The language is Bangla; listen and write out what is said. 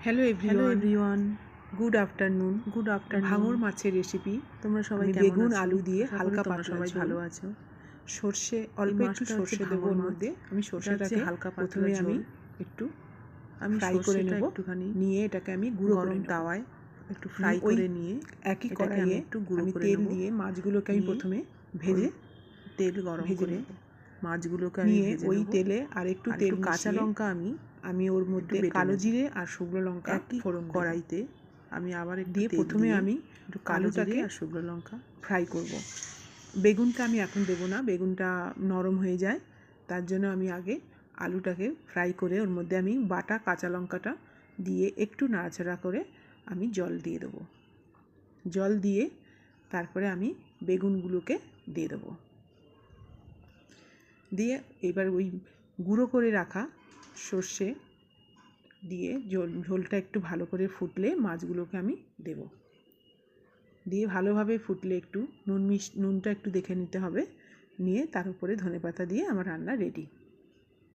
Hello everyone, good afternoon. ভাঙর মাছের রেসিপি। তোমরা সবাই বেগুন আলু দিয়ে হালকা তোমরা পাতলা সবাই ঝোল। ভালো আছো। সর্ষে অল্প একটু সর্ষে দেবো ওর মধ্যে। আমি সর্ষেটাকে হালকা প্রথমে আমি একটু ফ্রাই করে নেব, একটুখানি নিয়ে এটাকে আমি গুঁড়ো করে গরম নেব। তাওয়ায় একটু ফ্রাই করে নিয়ে একই কড়াইয়ে একটু গুঁড়ো আমি করে তেল নেব। দিয়ে মাছগুলোকে আমি প্রথমে ভেজে তেল গরম করে নেব। মাছগুলোকে আমি নিয়ে ভেজে ওই নেব। তেলে আর একটু তেল কাঁচা লঙ্কা আমি ওর মধ্যে কালো জিরে আর শুকনো লঙ্কা ফোড়ন কড়াইতে আমি আবার দিয়ে প্রথমে আমি আলুটাকে আলুটাকে আর শুকনো লঙ্কা ফ্রাই করব। বেগুনটা আমি এখন দেবো না, বেগুনটা নরম হয়ে যায়, তার জন্য আমি আগে আলুটাকে ফ্রাই করে ওর মধ্যে আমি বাটা কাঁচা লঙ্কাটা দিয়ে একটু নাড়াচাড়া করে আমি জল দিয়ে দেবো। জল দিয়ে তারপরে আমি বেগুনগুলোকে দিয়ে দেবো। দিয়ে এবার ওই গুঁড়ো করে রাখা সর্ষে দিয়ে ঝোলটা একটু ভালো করে ফুটলে মাছগুলোকে আমি দেবো। দিয়ে ভালোভাবে ফুটলে একটু নুনটা একটু দেখে নিতে হবে, নিয়ে তার উপরে ধনেপাতা দিয়ে আমার রান্না রেডি।